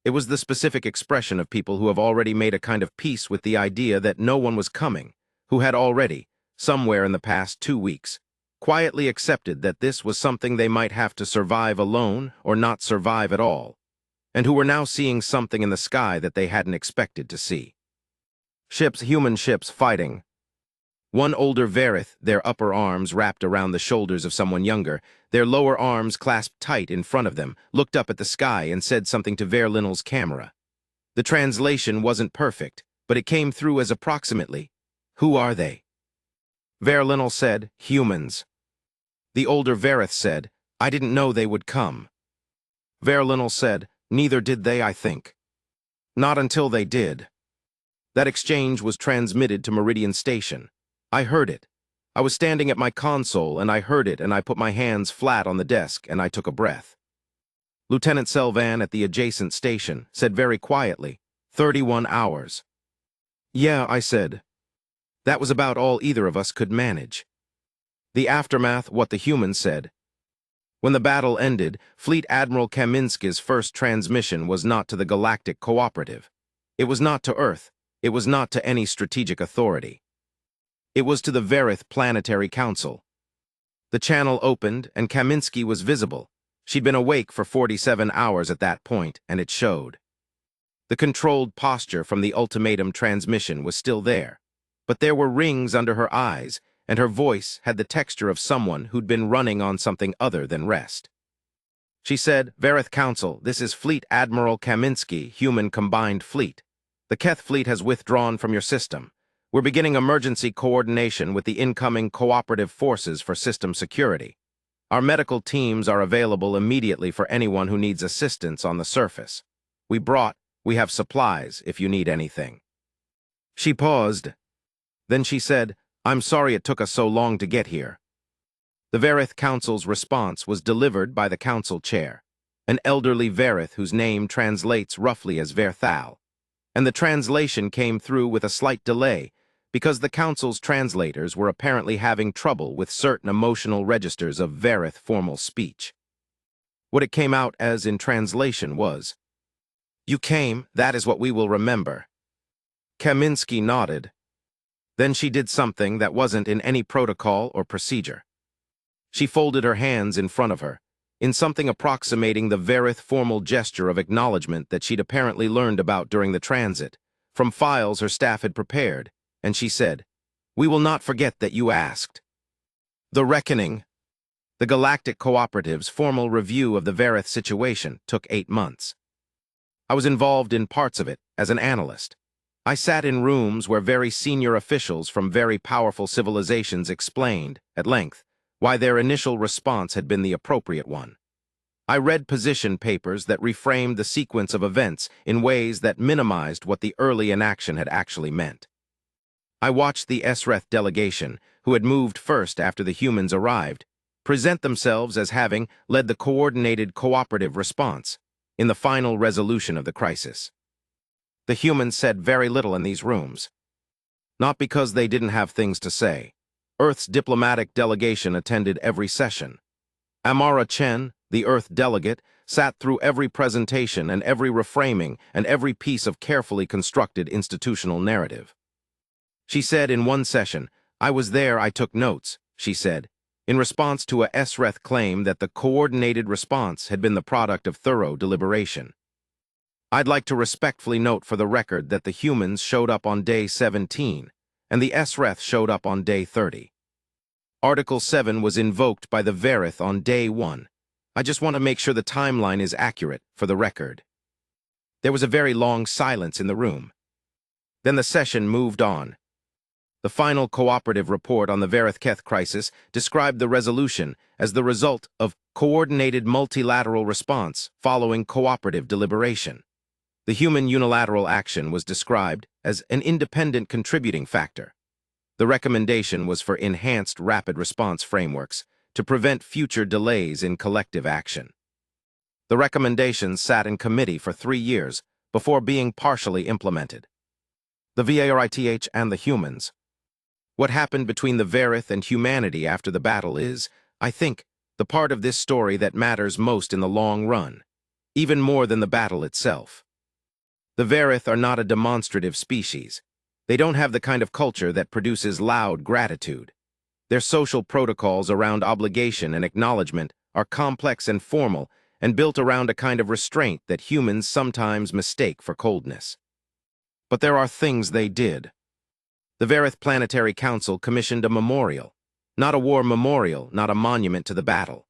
It was the specific expression of people who have already made a kind of peace with the idea that no one was coming, who had already, somewhere in the past 2 weeks, quietly accepted that this was something they might have to survive alone or not survive at all, and who were now seeing something in the sky that they hadn't expected to see. Ships, human ships, fighting. One older Verith, their upper arms wrapped around the shoulders of someone younger, their lower arms clasped tight in front of them, looked up at the sky and said something to Ver Linnell's camera. The translation wasn't perfect, but it came through as approximately, "Who are they?" Ver Linnell said, "Humans." The older Verith said, "I didn't know they would come." Ver Linnell said, "Neither did they, I think." Not until they did. That exchange was transmitted to Meridian Station. I heard it. I was standing at my console, and I heard it, and I put my hands flat on the desk, and I took a breath. Lieutenant Selvan at the adjacent station said very quietly, 31 hours. "Yeah," I said. That was about all either of us could manage. The aftermath, what the humans said. When the battle ended, Fleet Admiral Kaminsky's first transmission was not to the Galactic Cooperative. It was not to Earth. It was not to any strategic authority. It was to the Verith Planetary Council. The channel opened, and Kaminsky was visible. She'd been awake for 47 hours at that point, and it showed. The controlled posture from the ultimatum transmission was still there, but there were rings under her eyes, and her voice had the texture of someone who'd been running on something other than rest. She said, "Verith Council, this is Fleet Admiral Kaminsky, Human Combined Fleet. The Keth Fleet has withdrawn from your system. We're beginning emergency coordination with the incoming cooperative forces for system security. Our medical teams are available immediately for anyone who needs assistance on the surface. We have supplies if you need anything." She paused. Then she said, "I'm sorry it took us so long to get here." The Verith Council's response was delivered by the council chair, an elderly Verith whose name translates roughly as Verthal, and the translation came through with a slight delay because the council's translators were apparently having trouble with certain emotional registers of Verith formal speech. What it came out as in translation was, "You came, that is what we will remember." Kaminsky nodded. Then she did something that wasn't in any protocol or procedure. She folded her hands in front of her, in something approximating the Verith formal gesture of acknowledgement that she'd apparently learned about during the transit, from files her staff had prepared, and she said, "We will not forget that you asked." The Reckoning. The Galactic Cooperative's formal review of the Verith situation took 8 months. I was involved in parts of it as an analyst. I sat in rooms where very senior officials from very powerful civilizations explained, at length, why their initial response had been the appropriate one. I read position papers that reframed the sequence of events in ways that minimized what the early inaction had actually meant. I watched the SRETH delegation, who had moved first after the humans arrived, present themselves as having led the coordinated cooperative response in the final resolution of the crisis. The humans said very little in these rooms. Not because they didn't have things to say. Earth's diplomatic delegation attended every session. Amara Chen, the Earth delegate, sat through every presentation and every reframing and every piece of carefully constructed institutional narrative. She said in one session, "I was there, I took notes," she said, in response to a SRETH claim that the coordinated response had been the product of thorough deliberation. "I'd like to respectfully note for the record that the humans showed up on day 17, and the SRETH showed up on day 30. Article 7 was invoked by the Verith on day 1. I just want to make sure the timeline is accurate for the record." There was a very long silence in the room. Then the session moved on. The final cooperative report on the Verith-Keth crisis described the resolution as the result of coordinated multilateral response following cooperative deliberation. The human unilateral action was described as an independent contributing factor. The recommendation was for enhanced rapid response frameworks to prevent future delays in collective action. The recommendations sat in committee for 3 years before being partially implemented. The Verith and the humans. What happened between the Verith and humanity after the battle is, I think, the part of this story that matters most in the long run, even more than the battle itself. The Verith are not a demonstrative species. They don't have the kind of culture that produces loud gratitude. Their social protocols around obligation and acknowledgement are complex and formal and built around a kind of restraint that humans sometimes mistake for coldness. But there are things they did. The Verith Planetary Council commissioned a memorial. Not a war memorial, not a monument to the battle.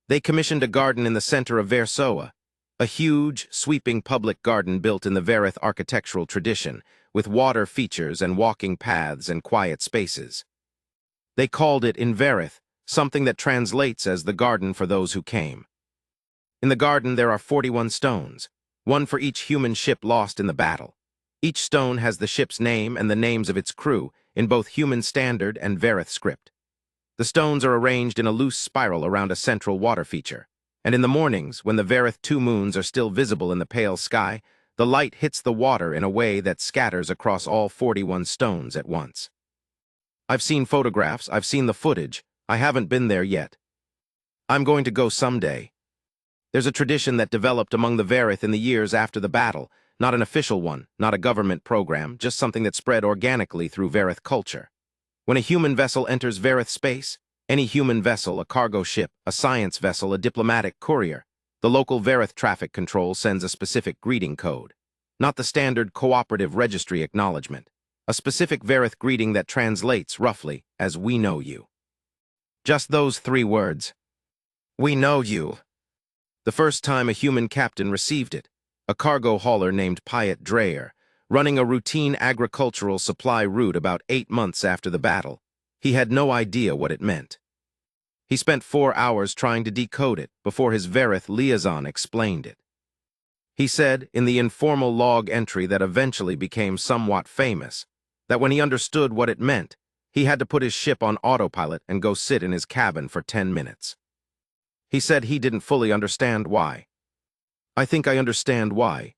They commissioned a garden in the center of Versoa, a huge, sweeping public garden built in the Verith architectural tradition, with water features and walking paths and quiet spaces. They called it in Verith something that translates as the garden for those who came. In the garden there are 41 stones, one for each human ship lost in the battle. Each stone has the ship's name and the names of its crew in both human standard and Verith script. The stones are arranged in a loose spiral around a central water feature, and in the mornings, when the Verith 2 moons are still visible in the pale sky, the light hits the water in a way that scatters across all 41 stones at once. I've seen photographs, I've seen the footage. I haven't been there yet. I'm going to go someday. There's a tradition that developed among the Verith in the years after the battle, not an official one, not a government program, just something that spread organically through Verith culture. When a human vessel enters Verith space, any human vessel, a cargo ship, a science vessel, a diplomatic courier, the local Verith traffic control sends a specific greeting code, not the standard cooperative registry acknowledgement, a specific Verith greeting that translates, roughly, as "We know you." Just those 3 words. We know you. The first time a human captain received it, a cargo hauler named Piet Dreyer, running a routine agricultural supply route about 8 months after the battle, he had no idea what it meant. He spent 4 hours trying to decode it before his Verith liaison explained it. He said, in the informal log entry that eventually became somewhat famous, that when he understood what it meant, he had to put his ship on autopilot and go sit in his cabin for 10 minutes. He said he didn't fully understand why. I think I understand why.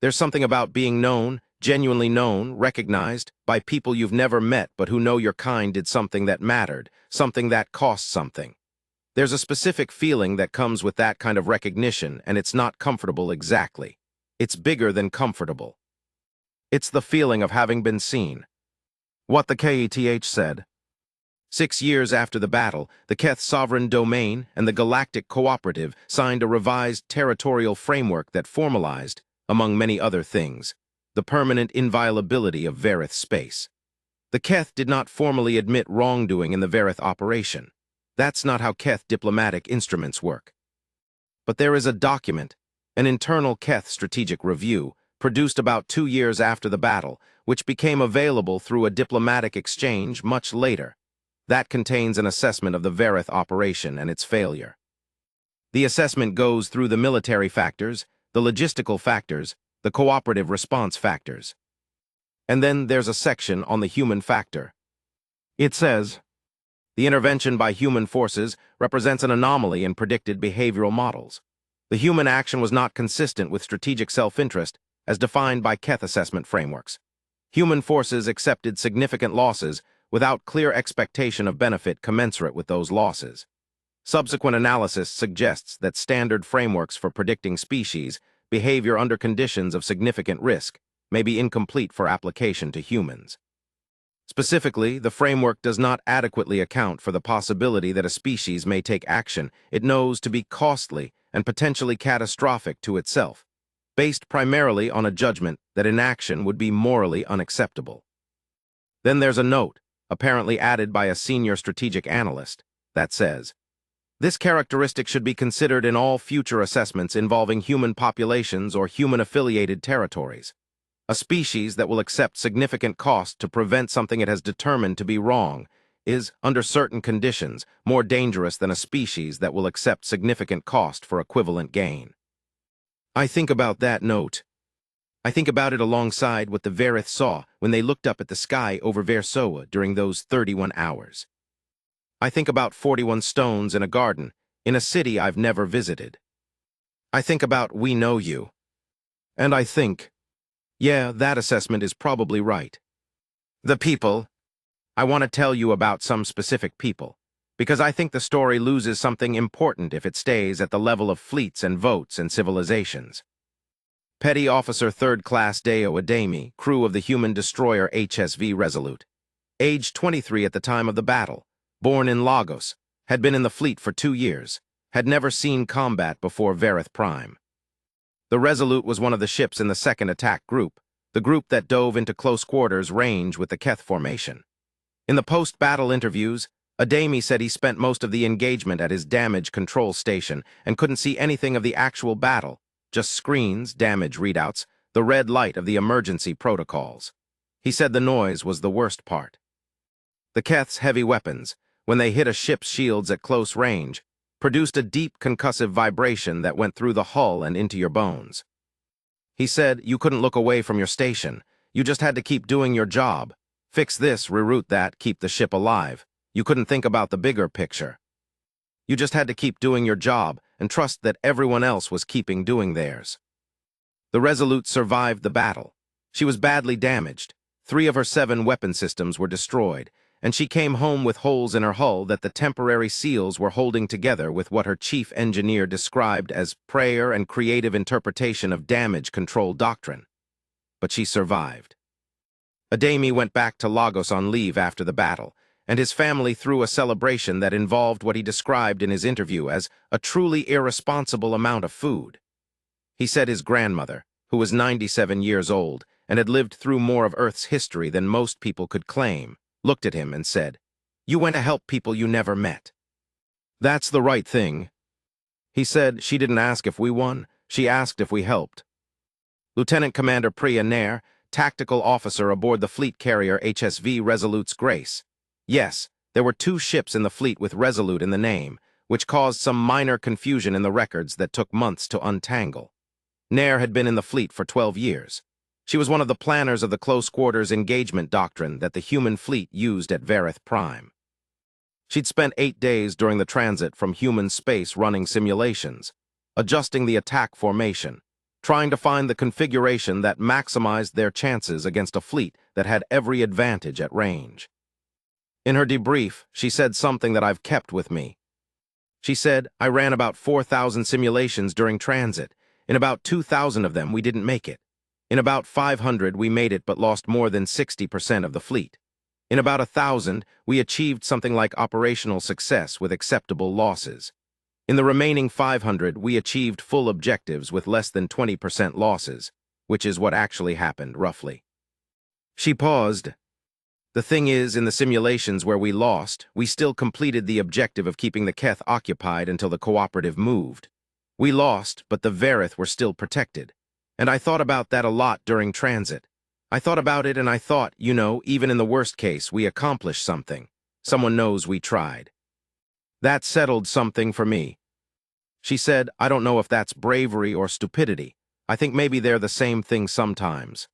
There's something about being known, genuinely known, recognized, by people you've never met but who know your kind did something that mattered, something that cost something. There's a specific feeling that comes with that kind of recognition, and it's not comfortable exactly. It's bigger than comfortable. It's the feeling of having been seen. What the KETH said. 6 years after the battle, the Keth Sovereign Domain and the Galactic Cooperative signed a revised territorial framework that formalized, among many other things, the permanent inviolability of Verith space. The Keth did not formally admit wrongdoing in the Verith operation. That's not how Keth diplomatic instruments work. But there is a document, an internal Keth strategic review, produced about 2 years after the battle, which became available through a diplomatic exchange much later. That contains an assessment of the Verith operation and its failure. The assessment goes through the military factors, the logistical factors, the cooperative response factors. And then there's a section on the human factor. It says, the intervention by human forces represents an anomaly in predicted behavioral models. The human action was not consistent with strategic self-interest as defined by Keth assessment frameworks. Human forces accepted significant losses without clear expectation of benefit commensurate with those losses. Subsequent analysis suggests that standard frameworks for predicting species behavior under conditions of significant risk may be incomplete for application to humans. Specifically, the framework does not adequately account for the possibility that a species may take action it knows to be costly and potentially catastrophic to itself, based primarily on a judgment that inaction would be morally unacceptable. Then there's a note, apparently added by a senior strategic analyst, that says, this characteristic should be considered in all future assessments involving human populations or human-affiliated territories. A species that will accept significant cost to prevent something it has determined to be wrong is, under certain conditions, more dangerous than a species that will accept significant cost for equivalent gain. I think about that note. I think about it alongside what the Verith saw when they looked up at the sky over Versoa during those 31 hours. I think about 41 stones in a garden, in a city I've never visited. I think about We Know You. And I think, yeah, that assessment is probably right. The people. I want to tell you about some specific people, because I think the story loses something important if it stays at the level of fleets and votes and civilizations. Petty Officer 3rd Class Deo Ademi, crew of the human destroyer HSV Resolute. Age 23 at the time of the battle, born in Lagos, had been in the fleet for 2 years, had never seen combat before Verith Prime. The Resolute was one of the ships in the 2nd Attack Group, the group that dove into close quarters range with the Keth formation. In the post-battle interviews, Ademi said he spent most of the engagement at his damage control station and couldn't see anything of the actual battle, just screens, damage readouts, the red light of the emergency protocols. He said the noise was the worst part. The Keth's heavy weapons, when they hit a ship's shields at close range, produced a deep concussive vibration that went through the hull and into your bones. He said you couldn't look away from your station. You just had to keep doing your job. Fix this, reroute that, keep the ship alive. You couldn't think about the bigger picture. You just had to keep doing your job and trust that everyone else was keeping doing theirs. The Resolute survived the battle. She was badly damaged. 3 of her 7 weapon systems were destroyed, and she came home with holes in her hull that the temporary seals were holding together with what her chief engineer described as prayer and creative interpretation of damage control doctrine. But she survived. Ademi went back to Lagos on leave after the battle, and his family threw a celebration that involved what he described in his interview as a truly irresponsible amount of food. He said his grandmother, who was 97 years old and had lived through more of Earth's history than most people could claim, looked at him and said, "You went to help people you never met." "That's the right thing." He said she didn't ask if we won, she asked if we helped. Lieutenant Commander Priya Nair, tactical officer aboard the fleet carrier HSV Resolute's Grace. Yes, there were 2 ships in the fleet with Resolute in the name, which caused some minor confusion in the records that took months to untangle. Nair had been in the fleet for 12 years. She was one of the planners of the close-quarters engagement doctrine that the human fleet used at Vareth Prime. She'd spent 8 days during the transit from human space running simulations, adjusting the attack formation, trying to find the configuration that maximized their chances against a fleet that had every advantage at range. In her debrief, she said something that I've kept with me. She said, "I ran about 4,000 simulations during transit. In about 2,000 of them, we didn't make it. In about 500, we made it but lost more than 60% of the fleet. In about 1,000, we achieved something like operational success with acceptable losses. In the remaining 500, we achieved full objectives with less than 20% losses, which is what actually happened, roughly." She paused. "The thing is, in the simulations where we lost, we still completed the objective of keeping the Keth occupied until the cooperative moved. We lost, but the Vareth were still protected. And I thought about that a lot during transit. I thought about it and I thought, even in the worst case, we accomplished something. Someone knows we tried. That settled something for me." She said, "I don't know if that's bravery or stupidity. I think maybe they're the same thing sometimes."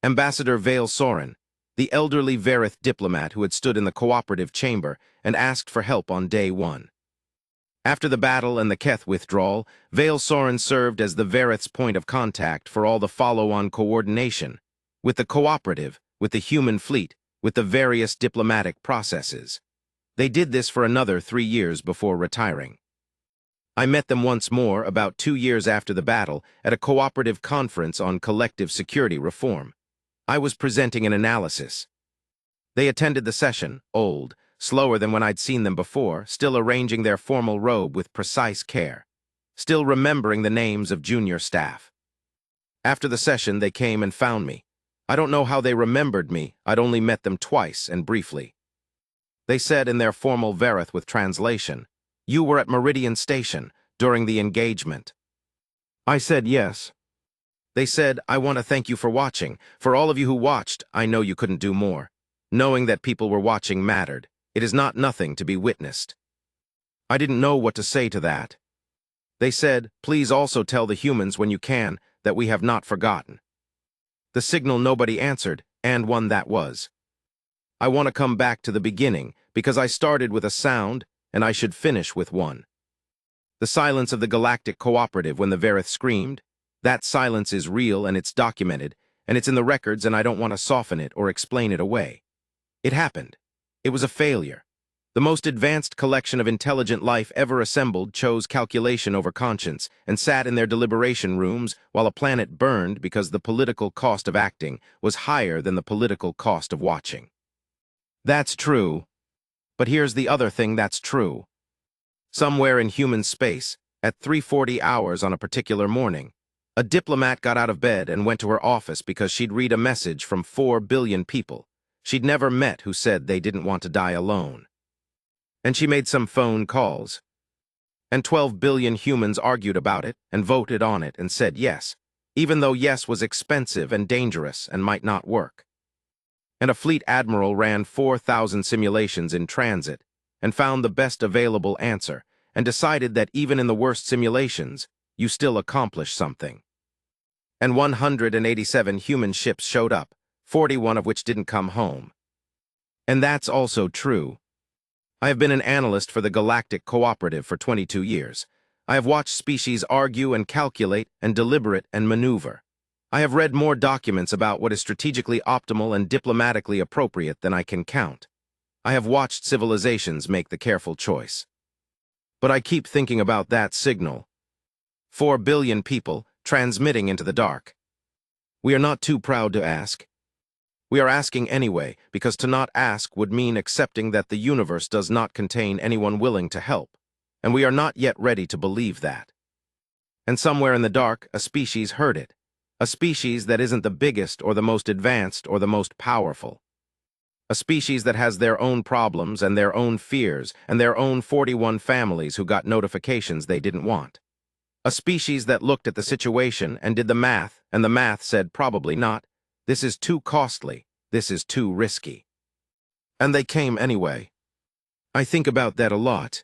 Ambassador Vale Soren, the elderly Vareth diplomat who had stood in the cooperative chamber and asked for help on day 1. After the battle and the Keth withdrawal, Vale Soren served as the Vareth's point of contact for all the follow-on coordination, with the cooperative, with the human fleet, with the various diplomatic processes. They did this for another 3 years before retiring. I met them once more about 2 years after the battle at a cooperative conference on collective security reform. I was presenting an analysis. They attended the session, old, slower than when I'd seen them before, still arranging their formal robe with precise care, still remembering the names of junior staff. After the session, they came and found me. I don't know how they remembered me. I'd only met them twice and briefly. They said in their formal Vareth with translation, "You were at Meridian Station during the engagement." I said yes. They said, "I want to thank you for watching. For all of you who watched, I know you couldn't do more. Knowing that people were watching mattered. It is not nothing to be witnessed." I didn't know what to say to that. They said, "Please also tell the humans when you can that we have not forgotten." The signal nobody answered, and one that was. I want to come back to the beginning, because I started with a sound, and I should finish with one. The silence of the Galactic Cooperative when the Vareth screamed. That silence is real and it's documented, and it's in the records, and I don't want to soften it or explain it away. It happened. It was a failure. The most advanced collection of intelligent life ever assembled chose calculation over conscience and sat in their deliberation rooms while a planet burned because the political cost of acting was higher than the political cost of watching. That's true. But here's the other thing that's true. Somewhere in human space, at 3:40 hours on a particular morning, a diplomat got out of bed and went to her office because she'd read a message from 4 billion people she'd never met who said they didn't want to die alone. And she made some phone calls. And 12 billion humans argued about it and voted on it and said yes, even though yes was expensive and dangerous and might not work. And a fleet admiral ran 4,000 simulations in transit and found the best available answer and decided that even in the worst simulations, you still accomplish something. And 187 human ships showed up, 41 of which didn't come home. And that's also true. I have been an analyst for the Galactic Cooperative for 22 years. I have watched species argue and calculate and deliberate and maneuver. I have read more documents about what is strategically optimal and diplomatically appropriate than I can count. I have watched civilizations make the careful choice. But I keep thinking about that signal. 4 billion people transmitting into the dark. We are not too proud to ask. We are asking anyway, because to not ask would mean accepting that the universe does not contain anyone willing to help, and we are not yet ready to believe that. And somewhere in the dark, a species heard it, a species that isn't the biggest or the most advanced or the most powerful. A species that has their own problems and their own fears and their own 41 families who got notifications they didn't want. A species that looked at the situation and did the math, and the math said probably not. This is too costly. This is too risky. And they came anyway. I think about that a lot.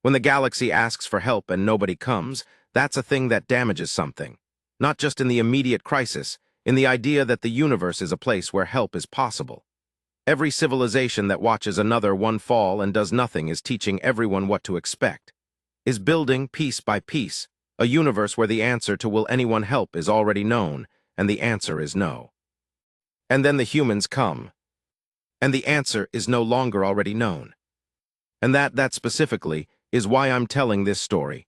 When the galaxy asks for help and nobody comes, that's a thing that damages something. Not just in the immediate crisis, in the idea that the universe is a place where help is possible. Every civilization that watches another one fall and does nothing is teaching everyone what to expect, is building piece by piece, a universe where the answer to will anyone help is already known, and the answer is no. And then the humans come, and the answer is no longer already known. And that specifically is why I'm telling this story.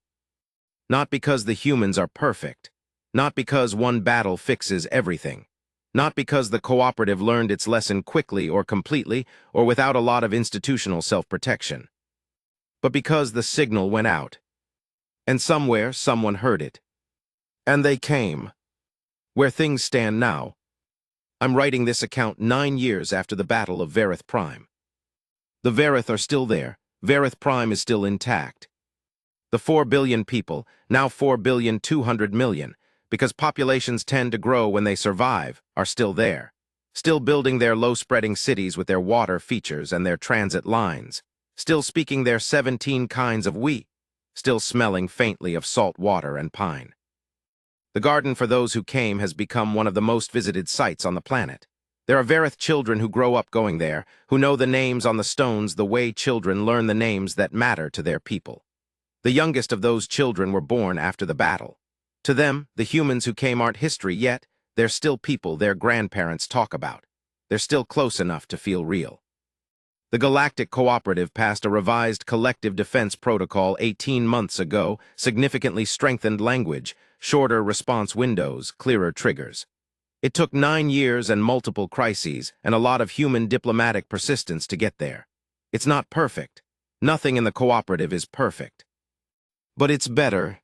Not because the humans are perfect, not because one battle fixes everything, not because the cooperative learned its lesson quickly or completely or without a lot of institutional self-protection, but because the signal went out, and somewhere someone heard it. And they came. Where things stand now, I'm writing this account 9 years after the Battle of Varith Prime. The Varith are still there. Varith Prime is still intact. The 4 billion people, now 4,200,000,000, because populations tend to grow when they survive, are still there, still building their low-spreading cities with their water features and their transit lines, still speaking their 17 kinds of wheat, still smelling faintly of salt water and pine. The garden for those who came has become one of the most visited sites on the planet. There are Varith children who grow up going there, who know the names on the stones the way children learn the names that matter to their people. The youngest of those children were born after the battle. To them, the humans who came aren't history yet. They're still people their grandparents talk about. They're still close enough to feel real. The Galactic Cooperative passed a revised collective defense protocol 18 months ago, significantly strengthened language, shorter response windows, clearer triggers. It took 9 years and multiple crises and a lot of human diplomatic persistence to get there. It's not perfect. Nothing in the cooperative is perfect. But it's better.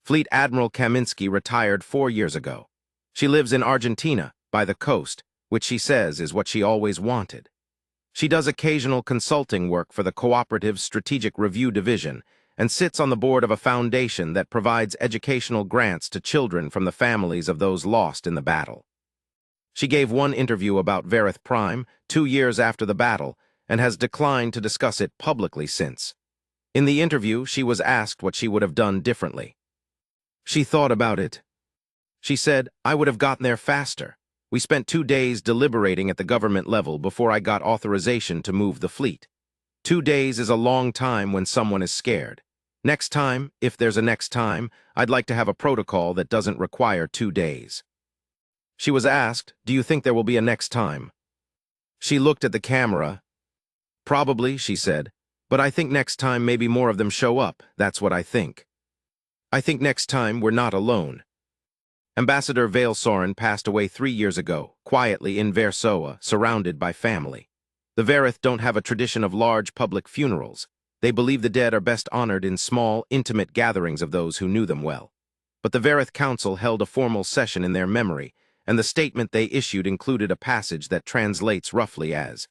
Fleet Admiral Kaminsky retired 4 years ago. She lives in Argentina, by the coast, which she says is what she always wanted. She does occasional consulting work for the Cooperative's Strategic Review Division and sits on the board of a foundation that provides educational grants to children from the families of those lost in the battle. She gave one interview about Varith Prime 2 years after the battle and has declined to discuss it publicly since. In the interview, she was asked what she would have done differently. She thought about it. She said, "I would have gotten there faster. We spent 2 days deliberating at the government level before I got authorization to move the fleet. 2 days is a long time when someone is scared. Next time, if there's a next time, I'd like to have a protocol that doesn't require 2 days." She was asked, "Do you think there will be a next time?" She looked at the camera. "Probably," she said, "but I think next time maybe more of them show up. That's what I think. I think next time we're not alone." Ambassador Vale Soren passed away 3 years ago, quietly in Versoa, surrounded by family. The Varith don't have a tradition of large public funerals. They believe the dead are best honored in small, intimate gatherings of those who knew them well. But the Varith Council held a formal session in their memory, and the statement they issued included a passage that translates roughly as,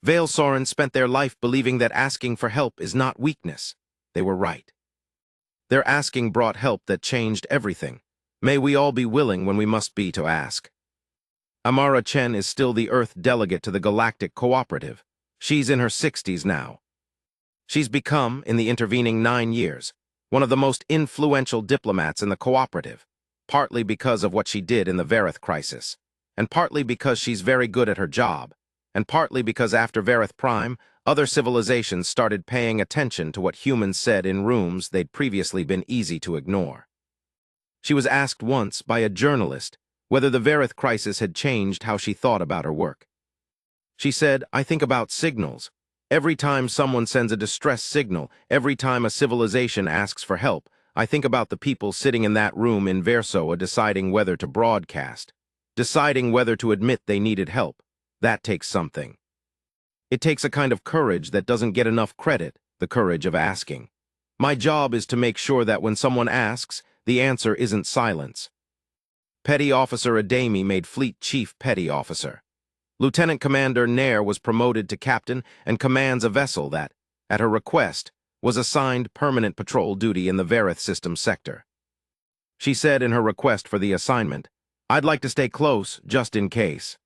"Vale Soren spent their life believing that asking for help is not weakness." They were right. Their asking brought help that changed everything. May we all be willing when we must be to ask. Amara Chen is still the Earth delegate to the Galactic Cooperative. She's in her 60s now. She's become, in the intervening 9 years, one of the most influential diplomats in the cooperative, partly because of what she did in the Varith crisis, and partly because she's very good at her job, and partly because after Varith Prime, other civilizations started paying attention to what humans said in rooms they'd previously been easy to ignore. She was asked once by a journalist whether the Varith crisis had changed how she thought about her work. She said, "I think about signals. Every time someone sends a distress signal, every time a civilization asks for help, I think about the people sitting in that room in Versoa deciding whether to broadcast. Deciding whether to admit they needed help, that takes something. It takes a kind of courage that doesn't get enough credit, the courage of asking. My job is to make sure that when someone asks, the answer isn't silence. Petty Officer Ademi made Fleet Chief Petty Officer. Lieutenant Commander Nair was promoted to captain and commands a vessel that, at her request, was assigned permanent patrol duty in the Verith system sector. She said in her request for the assignment, "I'd like to stay close, just in case."